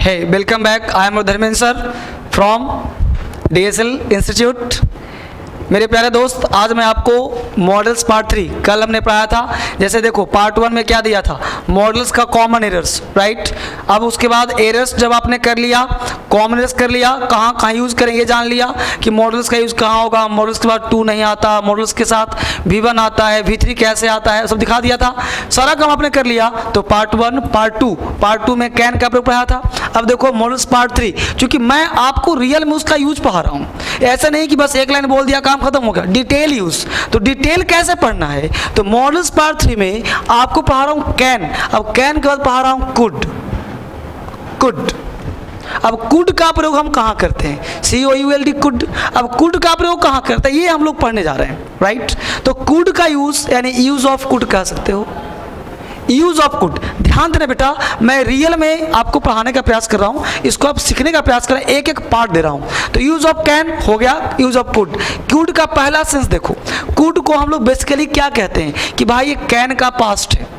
Hey, welcome back. I am Dharmendra sir from DSL Institute. मेरे प्यारे दोस्त, आज मैं आपको मॉडल्स पार्ट 3 कल हमने पढ़ाया था। जैसे देखो पार्ट 1 में क्या दिया था, मॉडल्स का कॉमन एरर्स, राइट। अब उसके बाद एरर्स जब आपने कर लिया, कॉमन एरर्स कर लिया, कहाँ कहाँ यूज़ करेंगे जान लिया कि मॉडल्स का यूज़ कहाँ होगा, मॉडल्स के बाद 2 नहीं आता, मॉडल्स के साथ V1 आता है, V3 कैसे आता है, सब दिखा दिया था। सारा काम आपने कर लिया। तो पार्ट 1 पार्ट 2 में कैन का प्रयोग पढ़ाया था। अब देखो मॉडल्स पार्ट 3, क्योंकि मैं आपको रियल में उसका यूज पढ़ा रहा हूँ, ऐसा नहीं कि बस एक लाइन बोल दिया काम खत्म हो गया। डिटेल यूज, तो डिटेल कैसे पढ़ना है, तो मॉडल्स पार्ट 3 में आपको पढ़ा रहा हूं कैन। अब कैन के बाद पढ़ा रहा हूं कुड। अब कुड का प्रयोग हम कहां करते हैं, COULD कुड। अब कुड का प्रयोग कहां करते हैं, ये हम लोग पढ़ने जा रहे हैं, राइट। तो कुड का यूज यानी यूज ऑफ कुड कह सकते हो, यूज ऑफ कुड। ध्यान देना बेटा, मैं रियल में आपको पढ़ाने का प्रयास कर रहा हूं, इसको आप सीखने का प्रयास कर रहे हैं, एक एक पार्ट दे रहा हूं। तो यूज ऑफ कैन हो गया, यूज ऑफ कुड। कुड का पहला सेंस देखो, कुड को हम लोग बेसिकली क्या कहते हैं कि भाई ये कैन का पास्ट है।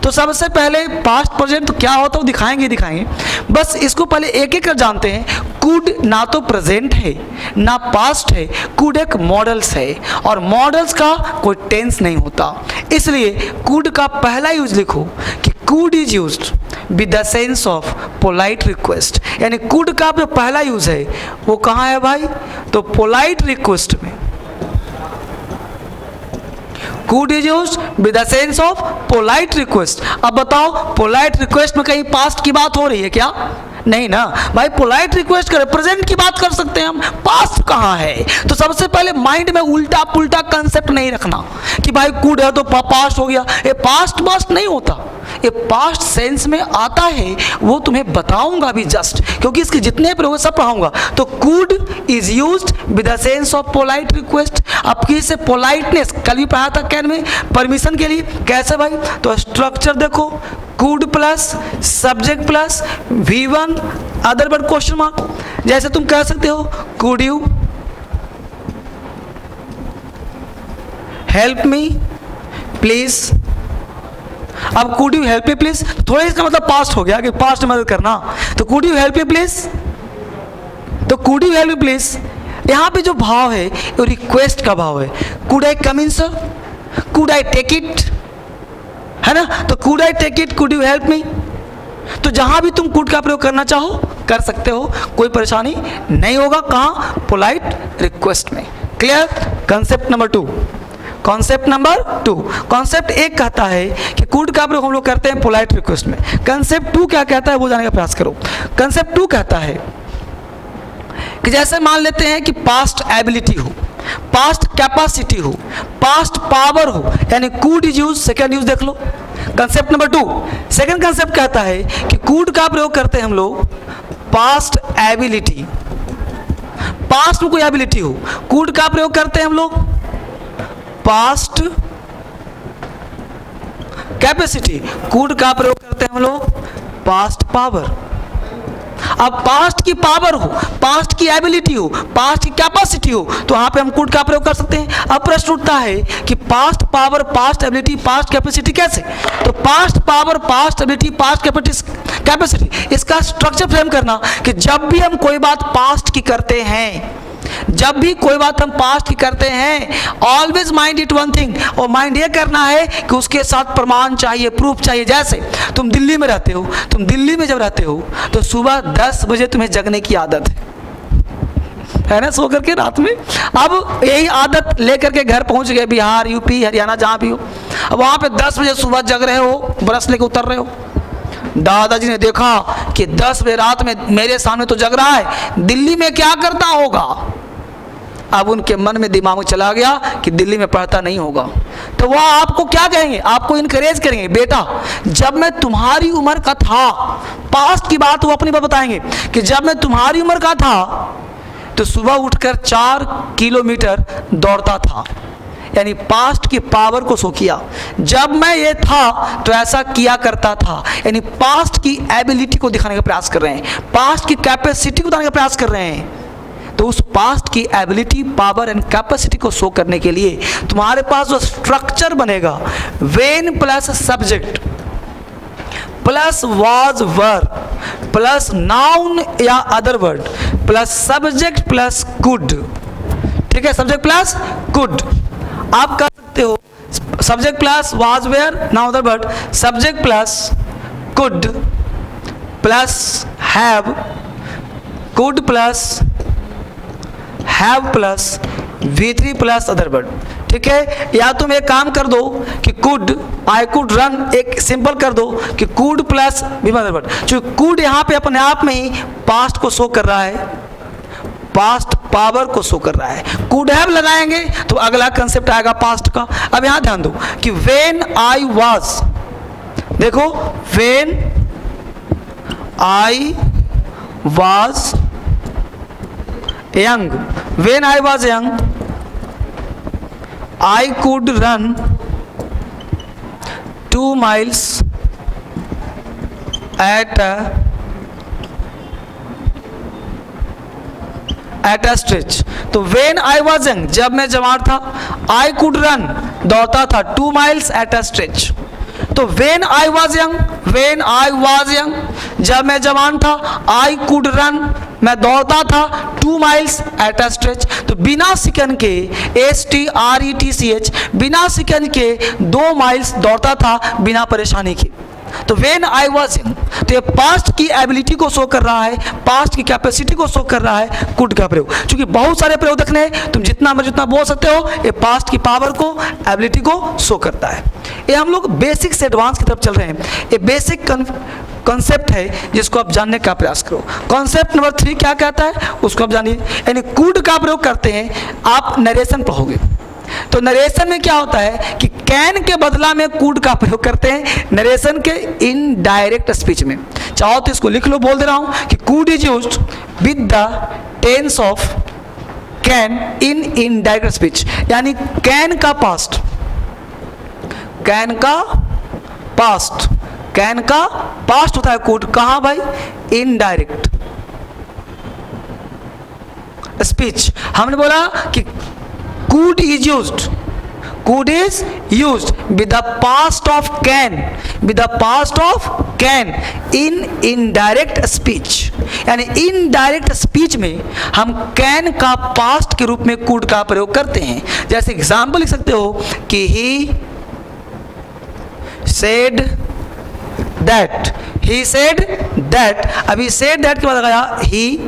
तो सबसे पहले पास्ट प्रेजेंट तो क्या होता है दिखाएंगे, बस इसको पहले एक एक कर जानते हैं। कुड ना तो प्रेजेंट है ना पास्ट है, कुड एक मॉडल्स है और मॉडल्स का कोई टेंस नहीं होता। इसलिए कुड का पहला यूज लिखो कि could is used with the sense of polite request. यानी कुड का जो पहला यूज है वो कहाँ है भाई, तो पोलाइट रिक्वेस्ट में। Could is used with the sense of polite request. अब बताओ पोलाइट रिक्वेस्ट में कहीं पास्ट की बात हो रही है क्या, नहीं ना भाई। पोलाइट रिक्वेस्ट कर प्रेजेंट की बात कर सकते हैं हम, पास्ट कहाँ है। तो सबसे पहले माइंड में उल्टा पुल्टा कंसेप्ट नहीं रखना कि भाई कुड है तो पास्ट हो गया। ये पास्ट नहीं होता, ये पास्ट सेंस में आता है, वो तुम्हें बताऊंगा भी जस्ट, क्योंकि इसके जितने प्रयोग सब पढ़ाऊंगा। तो could is used with the sense of polite request. अब किसे पोलाइटनेस कल भी पढ़ा था कैन में, परमिशन के लिए। कैसे भाई, तो स्ट्रक्चर देखो, could plus subject plus V1 other word question mark. जैसे तुम कह सकते हो could you help me please. अब could you help me please, थोड़ा इसका मतलब पास्ट हो गया कि पास्ट में मदद करना। तो could you help me please, तो could you help me please यहाँ पे जो भाव है वो रिक्वेस्ट का भाव है। Could I come in sir, could I take it, है ना। तो could I take it, could you help me. तो जहां भी तुम कुड का प्रयोग करना चाहो कर सकते हो, कोई परेशानी नहीं होगा। कहां, पोलाइट रिक्वेस्ट में। Clear. Concept number 2, concept number 2। Concept 1 कहता है कि कुड का प्रयोग हम लोग करते हैं पोलाइट रिक्वेस्ट में। कंसेप्ट 2 क्या कहता है वो जानने का प्रयास करो। कंसेप्ट 2 कहता है कि जैसे मान लेते हैं कि पास्ट एबिलिटी हो, पास्ट कैपेसिटी हो, पास्ट पावर हो, यानी could is use. Second use देख लो, कंसेप्ट नंबर 2। सेकेंड कंसेप्ट कहता है कि कुड का प्रयोग करते हैं हम लोग पास्ट एबिलिटी, पास्ट में कोई एबिलिटी हो। कुड का प्रयोग करते हैं हम लोग पास्ट कैपेसिटी, कुड का प्रयोग करते हैं हम लोग पास्ट पावर। अब पास्ट की पावर हो, पास्ट की एबिलिटी हो, पास्ट की कैपेसिटी हो, तो वहां पे हम कुड का प्रयोग कर सकते हैं। अब प्रश्न उठता है कि past power, past ability, past capacity कैसे। तो past power, past ability, past capacity, इसका स्ट्रक्चर फ्रेम करना कि जब भी हम कोई बात पास्ट की करते हैं, जब भी कोई बात हम पास्ट की करते हैं, always mind it one thing, और माइंड ये करना है कि उसके साथ प्रमाण चाहिए, प्रूफ चाहिए। जैसे तुम दिल्ली में रहते हो, तुम दिल्ली में जब रहते हो तो सुबह 10 बजे तुम्हें जगने की आदत है ना, सो करके रात में। अब यही आदत लेकर के घर पहुंच गए, बिहार, यूपी, हरियाणा, जहां भी हो। अब वहां पे 10 बजे सुबह जग रहे हो, ब्रश लेके उतर रहे हो। दादाजी ने देखा कि 10 बजे रात में मेरे सामने तो जग रहा है, दिल्ली में क्या करता होगा। अब उनके मन में दिमाग में चला गया कि दिल्ली में पढ़ता नहीं होगा। तो वह आपको क्या कहेंगे, आपको इनकरेज करेंगे, बेटा जब मैं तुम्हारी उम्र का था, पास्ट की बात वो अपनी बात बताएंगे कि जब मैं तुम्हारी उम्र का था तो सुबह उठकर 4 किलोमीटर दौड़ता था। यानी पास्ट की पावर को शो किया, जब मैं ये था तो ऐसा किया करता था। यानी पास्ट की एबिलिटी को दिखाने का प्रयास कर रहे हैं, पास्ट की कैपेसिटी को दिखाने का प्रयास कर रहे हैं। तो उस पास्ट की एबिलिटी, पावर एंड कैपेसिटी को शो करने के लिए तुम्हारे पास जो स्ट्रक्चर बनेगा, when plus subject plus was were plus noun या other word plus subject plus could, ठीक है, सब्जेक्ट प्लस कुड। आप कर सकते हो subject plus was where noun other word, subject plus could plus have, could plus have plus V3 plus other word, ठीक है। या तुम एक काम कर दो कि कुड, आई कुड रन, एक सिंपल कर दो कि कुड प्लस अदर वर्ड। क्योंकि कुड यहाँ पे अपने आप में ही पास्ट को शो कर रहा है, पास्ट पावर को शो कर रहा है। कुड हैव लगाएंगे तो अगला कंसेप्ट आएगा पास्ट का। अब यहाँ ध्यान दो कि व्हेन आई वाज, देखो when I was young, when I was young I could run 2 miles at a stretch। तो when I was young, जब मैं जवान था, I could run, दौड़ता था 2 miles at a stretch। तो when I was young, when I was young, जब मैं जवान था, I could run, मैं दौड़ता था 2 miles at a stretch। तो बिना सेकंड के STRETCH, बिना सेकंड के 2 माइल्स दौड़ता था बिना परेशानी के। तो when I was young, तो ये पास्ट की एबिलिटी को शो कर रहा है, पास्ट की कैपेसिटी को शो कर रहा है कुड का प्रयोग। क्योंकि बहुत सारे प्रयोग देखने हैं, तुम जितना मर्जी उतना बोल सकते हो, ये पास्ट की पावर को, एबिलिटी को शो करता है। ये हम लोग बेसिक से एडवांस की तरफ चल रहे हैं। ये बेसिक कॉन्सेप्ट है जिसको आप जानने का प्रयास करो। कॉन्सेप्ट नंबर 3 क्या कहता है उसको आप जानिए। यानी कुड का प्रयोग करते हैं, आप नरेशन पढ़ोगे तो नरेशन में क्या होता है कि कैन के बदला में कुड का प्रयोग करते हैं नरेशन के इनडायरेक्ट स्पीच में। चाहो तो इसको लिख लो, बोल दे रहा हूं कि could is used with the tense of can in indirect speech. यानी कैन का पास्ट, कैन का पास्ट, कैन का पास्ट होता है कुड, कहां भाई, इनडायरेक्ट स्पीच। हमने बोला कि could is used, could is used with the past of can, with the past of can in indirect speech। यानी indirect speech में हम can का past के रूप में could का प्रयोग करते हैं। जैसे एग्जाम्पल लिख सकते हो कि he said that, he said that। अभी said that के बाद लगाया he,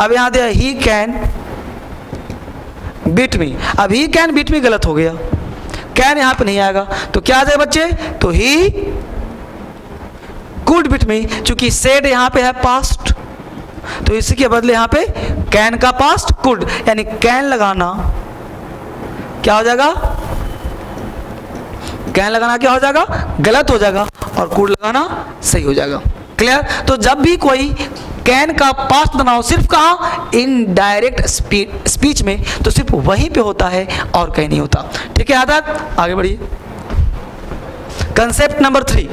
अब यहाँ दिया he can बीट मी। अब ही कैन बीट मी गलत हो गया, कैन यहां पे नहीं आएगा, तो क्या आ जाए बच्चे, तो ही कुड बीट मी। चूंकि सेड यहां पे है पास्ट, तो इसी के बदले यहां पे कैन का पास्ट कुड, यानी कैन लगाना क्या हो जाएगा, कैन लगाना क्या हो जाएगा, गलत हो जाएगा, और कुड लगाना सही हो जाएगा। क्लियर। तो जब भी कोई कैन का पास्ट बनाओ, सिर्फ कहाँ, इनडायरेक्ट स्पीच में, तो सिर्फ वहीं पे होता है और कहीं नहीं होता। ठीक है, आगे बढ़िए। कंसेप्ट नंबर 3,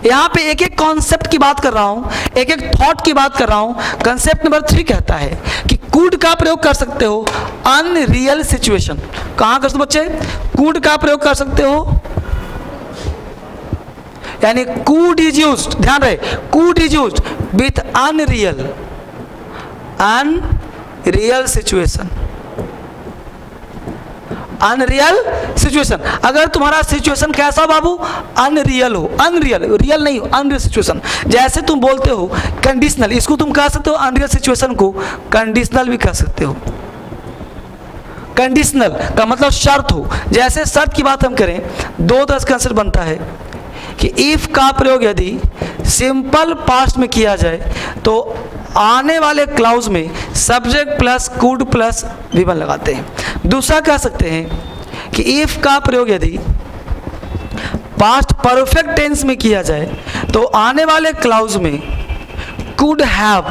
यहाँ पे एक एक कॉन्सेप्ट की बात कर रहा हूँ, एक एक थॉट की बात कर रहा हूँ। कंसेप्ट नंबर 3 कहता है कि कुड का प्रयोग कर सकते हो अनरियल सिचुएशन। कहाँ कर सकते हो बच्चे, कुड का प्रयोग कर सकते हो, यानी कुड इज यूज्ड, ध्यान रहे, could is used with unreal, unreal situation, unreal situation. अगर तुम्हारा सिचुएशन कैसा बाबू, अनरियल हो, अनरियल, रियल नहीं हो, अनरियल सिचुएशन। जैसे तुम बोलते हो कंडीशनल, इसको तुम कह सकते हो अनरियल सिचुएशन को कंडीशनल भी कह सकते हो। कंडीशनल का मतलब शर्त हो। जैसे शर्त की बात हम करें, 2 तरह का कंसेप्ट बनता है कि इफ का प्रयोग यदि सिंपल पास्ट में किया जाए तो आने वाले क्लाउज में subject plus could plus V1 लगाते हैं। दूसरा कह सकते हैं कि इफ का प्रयोग यदि पास्ट परफेक्ट टेंस में किया जाए तो आने वाले क्लाउज में कुड हैव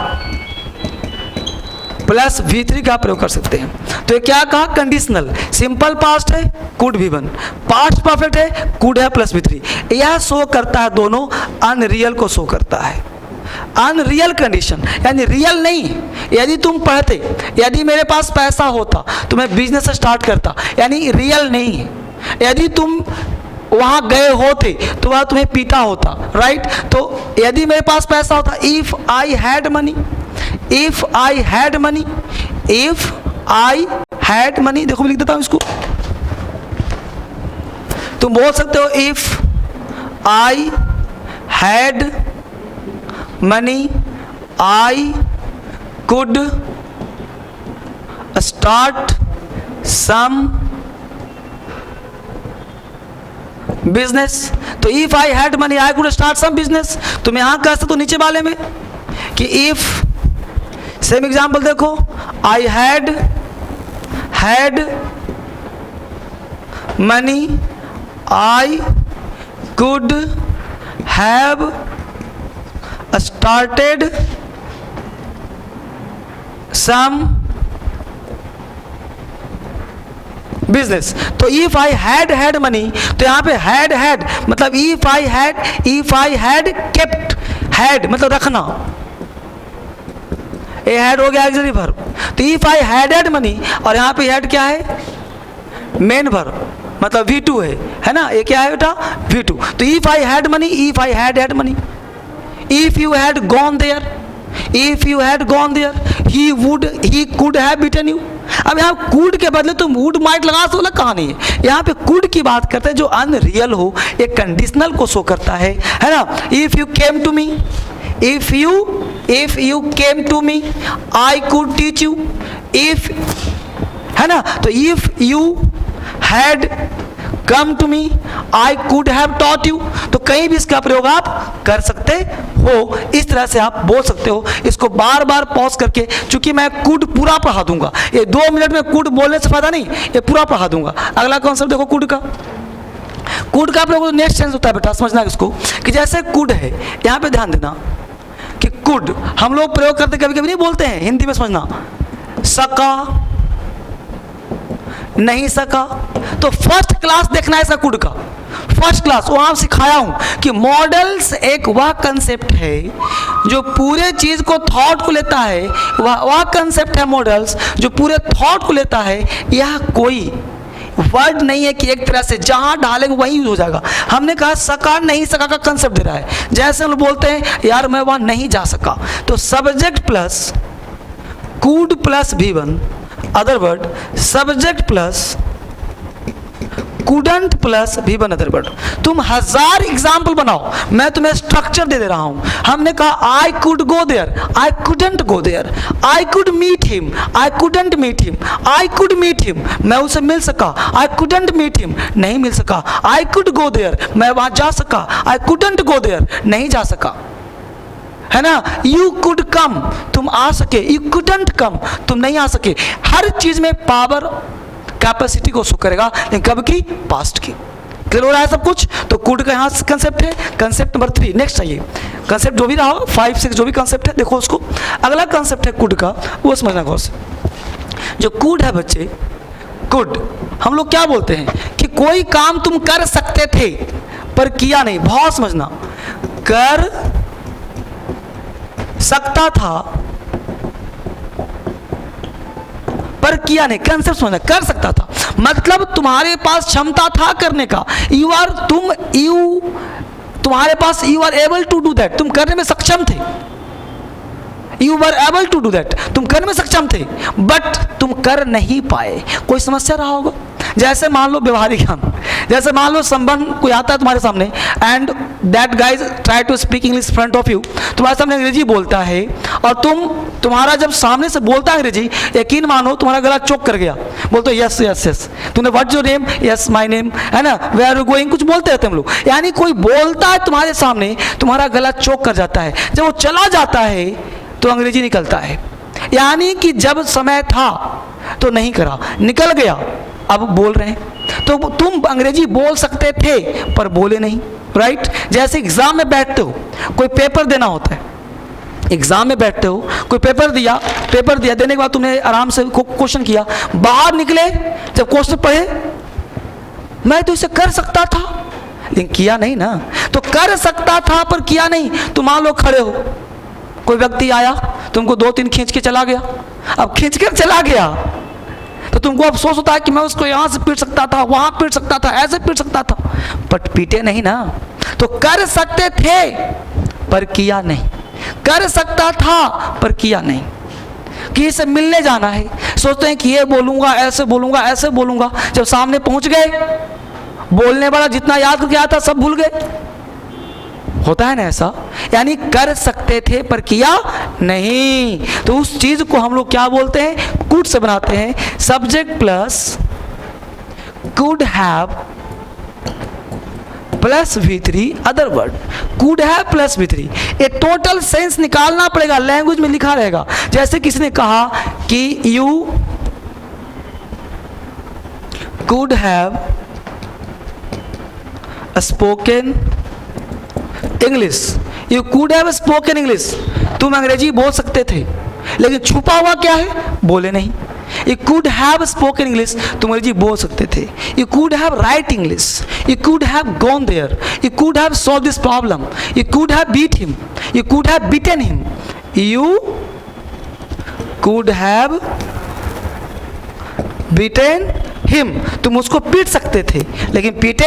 प्लस V3 का प्रयोग कर सकते हैं। तो ये क्या कहा, कंडीशनल, सिंपल पास्ट है कुड V1, पास्ट परफेक्ट है कुड है प्लस V3। यह शो करता है, दोनों अनरियल को शो करता है, अनरियल कंडीशन, यानी रियल नहीं। यदि तुम पढ़ते, यदि मेरे पास पैसा होता तो मैं बिजनेस स्टार्ट करता, यानी रियल नहीं। यदि तुम वहां गए होते तो वह तुम्हें पीटा होता, राइट। तो यदि मेरे पास पैसा होता, if I had money, if I had money, if I had money, देखो मैं लिख देता हूं इसको। तुम बोल सकते हो if I had money I could start some business. तो if I had money I could start some business. तुम यहां कह सकते हो नीचे वाले में कि इफ, सेम एग्जांपल देखो, I had money I could have started some business. तो इफ आई हैड मनी, तो यहां पे हैड मतलब if I had kept, had मतलब रखना, ए हैड हो गया ऑक्सिलरी वर्ब। तो इफ आई हैड मनी, और यहां पे हैड क्या है, मेन वर्ब मतलब V2 है ना, ये क्या है बेटा, V2। तो if I had money, if I had money, if you had gone there, if you had gone there, he could have beaten you. अब यहाँ कुड के बदले तुम वुड माइट लगा सो, कहानी है। यहाँ पे कुड की बात करते हैं जो अनरियल हो, एक कंडीशनल को शो करता है ना। If you came to me, if you came to me I could teach you, if, है ना। तो if you had come to me I could have taught you. तो कहीं भी इसका प्रयोग आप कर सकते हो, इस तरह से आप बोल सकते हो। इसको बार बार पॉज करके, चूंकि मैं कुड पूरा पढ़ा दूंगा, ये 2 मिनट में कुड बोलने से फायदा नहीं, ये पूरा पढ़ा दूंगा। अगला कॉन्सेप्ट देखो कुड का। कुड का आप लोगों को नेक्स्ट सेंस होता है बेटा, समझना इसको कि जैसे कुड है, यहाँ पे ध्यान देना कि कुड हम लोग प्रयोग करते कभी कभी नहीं बोलते हैं, हिंदी में समझना, सका नहीं सका। तो फर्स्ट क्लास देखना है इसका कुड का, फर्स्ट क्लास। वहां सिखाया हूं कि मॉडल्स एक वह कंसेप्ट है जो पूरे चीज को, थॉट को लेता है, वह कंसेप्ट है मॉडल्स जो पूरे थॉट को लेता है। यह कोई वर्ड नहीं है कि एक तरह से जहां डालेंगे वहीं यूज हो जाएगा। हमने कहा सका नहीं सका का कंसेप्ट दे रहा है। जैसे हम बोलते हैं यार मैं वहां नहीं जा सका, तो subject plus could plus V1, other word subject plus couldn't plus V1 other word. तुम 1000 एग्जाम्पल बनाओ, मैं तुम्हें स्ट्रक्चर दे रहा हूं। हमने कहा I could go there, I couldn't go there, I could meet him, I couldn't meet him, I could meet him, मैं उसे मिल सका, आई कुडंट मीट हिम, नहीं मिल सका, आई कुड गो देयर, मैं वहां जा सका, आई कुडंट गो देयर, नहीं जा सका, है ना। यू कुड कम, तुम आ सके, यू कुडंट कम, तुम नहीं आ सके। हर चीज में पावर कैपेसिटी को शो करेगा, लेकिन कब की, पास्ट की। क्लियर हो रहा है सब कुछ। तो कुड का यहाँ कंसेप्ट है। कंसेप्ट नंबर 3 नेक्स्ट चाहिए। कंसेप्ट जो भी रहा 5 6 जो भी कंसेप्ट है देखो उसको। अगला कंसेप्ट है कुड का, वो समझना गौर से। जो कुड है बच्चे, कुड हम लोग क्या बोलते हैं कि कोई काम तुम कर सकते थे पर किया नहीं। बहुत समझना, कर सकता था पर किया नहीं। कंसेप्ट समझना, कर सकता था मतलब तुम्हारे पास क्षमता था करने का, तुम्हारे पास you are able to do that, तुम करने में सक्षम थे, you were able to do that, तुम करने में सक्षम थे, बट तुम कर नहीं पाए। कोई समस्या रहा होगा। जैसे मान लो व्यवहारिक ज्ञान, जैसे मान लो संबंध कोई आता है तुम्हारे सामने and that guys try to speak English front of you, तुम्हारे सामने अंग्रेजी बोलता है और तुम्हारा जब सामने से बोलता है अंग्रेजी, यकीन मानो तुम्हारा गला चोक कर गया, बोलते हो यस यस यस, तूने what's your name, yes my name, है ना, वेयर आर यू गोइंग, कुछ बोलते रहते हम लोग। यानी कोई बोलता है तुम्हारे सामने, तुम्हारा गला चोक कर जाता है, जब वो चला जाता है तो अंग्रेजी निकलता है। यानी कि जब समय था तो नहीं करा, निकल गया अब बोल रहे हैं। तो तुम अंग्रेजी बोल सकते थे पर बोले नहीं, राइट। जैसे एग्जाम में बैठते हो, कोई पेपर देना होता है, एग्जाम में बैठते हो, कोई पेपर दिया, देने के बाद तुमने आराम से क्वेश्चन किया, बाहर निकले जब क्वेश्चन पढ़े, मैं तो इसे कर सकता था लेकिन किया नहीं ना। तो कर सकता था पर किया नहीं। तो मान लो खड़े हो, कोई व्यक्ति आया तुमको 2-3 खींच के चला गया, अब खींच कर चला गया तो तुमको अफसोस होता है कि मैं उसको यहाँ से पीट सकता था, वहाँ पीट सकता था, ऐसे पीट सकता था, बट पीटे नहीं ना। तो कर सकते थे पर किया नहीं, कर सकता था पर किया नहीं। कि से मिलने जाना है, सोचते हैं कि ये बोलूँगा, ऐसे बोलूँगा, ऐसे बोलूँगा, जब सामने पहुँच गए बोलने वाला जितना याद करके आया था सब भूल गए। होता है ना ऐसा, यानी कर सकते थे पर किया नहीं। तो उस चीज को हम लोग क्या बोलते हैं, कुड से बनाते हैं। Subject plus could have plus V3 other word, could have plus V3। ये टोटल सेंस निकालना पड़ेगा, लैंग्वेज में लिखा रहेगा। जैसे किसी ने कहा कि you could have spoken English, you could have spoken English, तुम अंग्रेजी बोल सकते थे, लेकिन छुपा हुआ क्या है, बोले नहीं। You could have spoken English, तुम अंग्रेजी बोल सकते थे। You could have write English, you could have gone there, you could have solve this problem, you could have beat him, you could have beaten him, you could have beaten him, तुम उसको पीट सकते थे लेकिन पीटे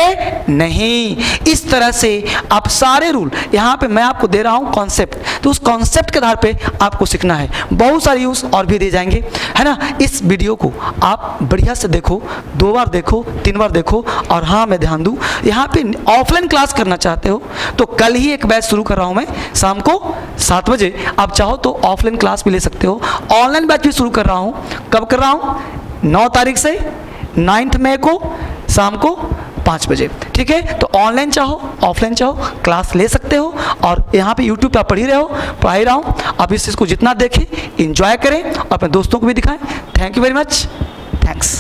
नहीं। इस तरह से आप सारे रूल, यहाँ पे मैं आपको दे रहा हूँ कॉन्सेप्ट, तो उस कॉन्सेप्ट के आधार पे आपको सीखना है। बहुत सारे यूज और भी दे जाएंगे, है ना। इस वीडियो को आप बढ़िया से देखो, 2 बार देखो, 3 बार देखो। और हाँ, मैं ध्यान दूँ, यहाँ पे ऑफलाइन क्लास करना चाहते हो तो कल ही एक बैच शुरू कर रहा हूँ मैं, शाम को 7 बजे। आप चाहो तो ऑफलाइन क्लास भी ले सकते हो। ऑनलाइन बैच भी शुरू कर रहा हूँ। कब कर रहा हूँ, 9 तारीख से 9 मई को शाम को 5 बजे, ठीक है। तो ऑनलाइन चाहो ऑफलाइन चाहो क्लास ले सकते हो। और यहाँ पे यूट्यूब पे आप पढ़ ही रहा हूँ। आप इस चीज़ को जितना देखें, इंजॉय करें और अपने दोस्तों को भी दिखाएं। Thank you very much, thanks.